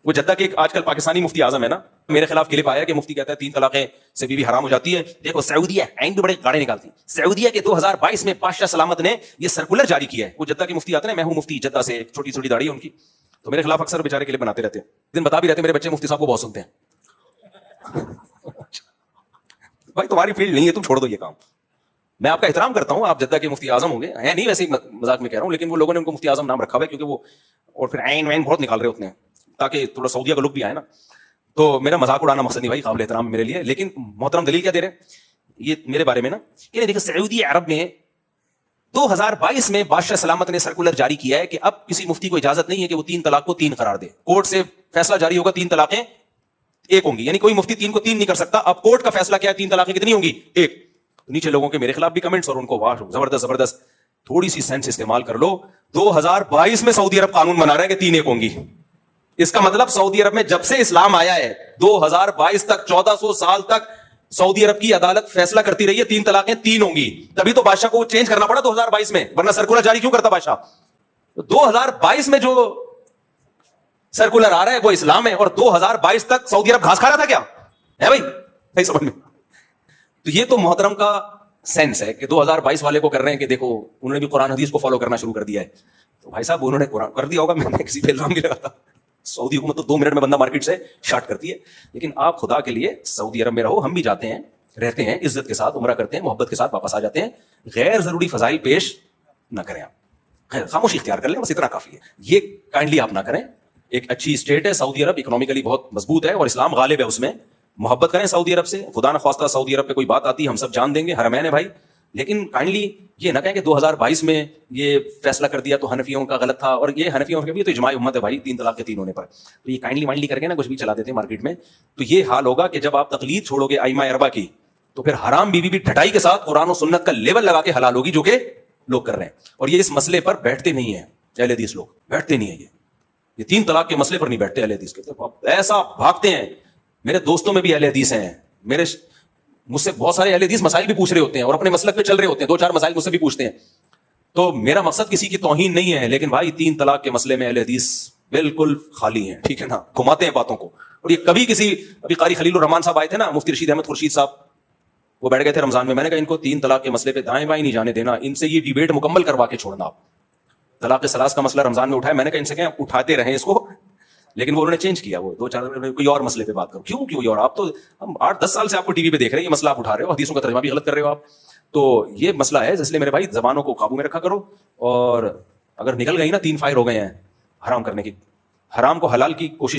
وہ جدہ کے ایک آج کل پاکستانی مفتی اعظم ہے نا, میرے خلاف کلپ آیا کہ مفتی کہتا ہے 3 طلاقیں سے بیوی حرام ہو جاتی ہے. دیکھو سعودیہ اینڈ بھی بڑے گاڑے نکالتی, سعودیہ کے 2022 میں بادشاہ سلامت نے یہ سرکولر جاری کیا ہے. وہ جدہ کے مفتی آتے ہیں, میں ہوں مفتی جدہ سے, چھوٹی چھوٹی داڑھی ہے ان کی, تو میرے خلاف اکثر بیچارے کلپ بناتے رہتے ہیں. دن بتا بھی رہتے ہیں میرے بچے مفتی صاحب کو بہت سنتے ہیں. بھائی تمہاری فیلڈ نہیں ہے, تم چھوڑ دو یہ کام. میں آپ کا احترام کرتا ہوں, آپ جدہ کے مفتی اعظم ہوں گے, ہیں نہیں ویسے ہی مذاق میں کہہ رہا ہوں, لیکن وہ لوگوں نے ان کو مفتی اعظم نام رکھا ہوا ہے کیونکہ وہ اور پھر عین وین بہت نکال رہے ہوتے ہیں تاکہ تھوڑا سعودیہ کا لک بھی آئے نا. تو میرا مذاق اڑانا مقصد نہیں بھائی, قابل احترام میرے لیے. لیکن محترم دلیل کیا دے رہے ہیں یہ میرے بارے میں نا, کہ دیکھیں سعودی عرب میں 2022 میں بادشاہ سلامت نے سرکولر جاری کیا ہے کہ اب کسی مفتی کو اجازت نہیں ہے کہ وہ 3 طلاق کو 3 قرار دے. کورٹ سے فیصلہ جاری ہوگا 3 طلاقیں 1 ہوں گی, یعنی کوئی مفتی 3 کو 3 نہیں کر سکتا. اب کورٹ کا فیصلہ کیا ہے 3 طلاقیں کتنی ہوں گی 1. نیچے لوگوں کے میرے خلاف بھی کمنٹس اور ان کو واہ زبردست. تھوڑی سی سینس استعمال کر لو. 2022 میں سعودی عرب قانون بنا رہا ہے کہ 3 1 ہوں گی. اس کا مطلب سعودی عرب میں جب سے اسلام آیا ہے 2022 تک 1400 سال تک سعودی عرب کی عدالت فیصلہ کرتی رہی ہے 3 طلاقیں 3 ہوں گی. تبھی تو بادشاہ کو چینج کرنا پڑا 2022 میں, ورنہ سرکولر جاری کیوں کرتا بادشاہ. 2022 میں جو سرکولر آ رہا ہے وہ اسلام ہے, اور 2022 تک سعودی عرب گھاس کھا رہا تھا کیا ہے بھائی, نہیں سمجھ میں. تو یہ تو محترم کا سینس ہے کہ 2022 والے کو کر رہے ہیں کہ دیکھو انہوں نے بھی قرآن حدیث کو فالو کرنا شروع کر دیا ہے. تو بھائی صاحب انہوں نے قرآن کر دیا ہوگا, میں نے کسی پہ الزام نہیں لگاتا. سعودی حکومت تو 2 منٹ میں بندہ مارکیٹ سے شارٹ کرتی ہے. لیکن آپ خدا کے لیے سعودی عرب میں رہو, ہم بھی جاتے ہیں, رہتے ہیں, عزت کے ساتھ عمرہ کرتے ہیں, محبت کے ساتھ واپس آ جاتے ہیں. غیر ضروری فضائل پیش نہ کریں, آپ خاموشی اختیار کر لیں, بس اتنا کافی ہے. یہ کائنڈلی آپ نہ کریں. ایک اچھی اسٹیٹ ہے سعودی عرب, اکنامکلی بہت مضبوط ہے اور اسلام غالب ہے اس میں. محبت کریں سعودی عرب سے, خدا نخواستہ سعودی عرب پہ کوئی بات آتی ہے ہم سب جان دیں گے, حرمین ہے بھائی. لیکن کائنڈلی یہ نہ کہیں کہ 2022 میں یہ فیصلہ کر دیا تو حنفیوں کا غلط تھا, اور یہ حنفیوں کا بھی تو اجماع امت ہے بھائی 3 طلاق کے 3 ہونے پر. تو یہ کائنڈلی مائنڈلی کر کے نا کچھ بھی چلا دیتے ہیں مارکیٹ میں. تو یہ حال ہوگا کہ جب آپ تقلید چھوڑو گے ائمہ اربعہ کی, تو پھر حرام بیوی بھی ڈھٹائی کے ساتھ قرآن و سنت کا لیول لگا کے حلال ہوگی, جو کہ لوگ کر رہے ہیں. اور یہ اس مسئلے پر بیٹھتے نہیں ہیں اہل حدیث, لوگ بیٹھتے نہیں ہیں. یہ 3 طلاق کے مسئلے پر نہیں بیٹھتے اہل حدیث کے, ایسا بھاگتے ہیں. میرے دوستوں میں بھی اہل حدیث ہیں, مجھ سے بہت سارے اہل حدیث مسائل بھی پوچھ رہے ہوتے ہیں اور اپنے مسلک پہ چل رہے ہوتے ہیں, 2-4 مسائل مجھ سے بھی پوچھتے ہیں. تو میرا مقصد کسی کی توہین نہیں ہے, لیکن بھائی 3 طلاق کے مسئلے میں اہل حدیث بالکل خالی ہیں, ٹھیک ہے نا, گھماتے ہیں باتوں کو. اور یہ کبھی کسی, ابھی قاری خلیل الرحمان صاحب آئے تھے نا, مفتی رشید احمد خورشید صاحب, وہ بیٹھ گئے تھے رمضان میں. میں نے کہا ان کو 3 طلاق کے مسئلے پہ دائیں بائیں نہیں جانے دینا, ان سے یہ ڈیبیٹ مکمل کروا کے چھوڑنا. آپ طلاق ثلاث کا مسئلہ رمضان میں اٹھایا, میں نے کہا ان سے کہیں اٹھاتے رہیں اس کو, لیکن وہ انہوں نے چینج کیا, وہ 2-4 کوئی اور مسئلے پہ بات کرو. کیوں اور آپ تو ہم 8-10 سال سے آپ کو ٹی وی پہ دیکھ رہے ہیں, یہ مسئلہ آپ اٹھا رہے ہو, حدیثوں کا ترجمہ بھی غلط کر رہے ہو آپ. تو یہ مسئلہ ہے, اس لیے میرے بھائی زبانوں کو قابو میں رکھا کرو. اور اگر نکل گئی نا 3 فائر ہو گئے ہیں حرام کرنے کی, حرام کو حلال کی کوشش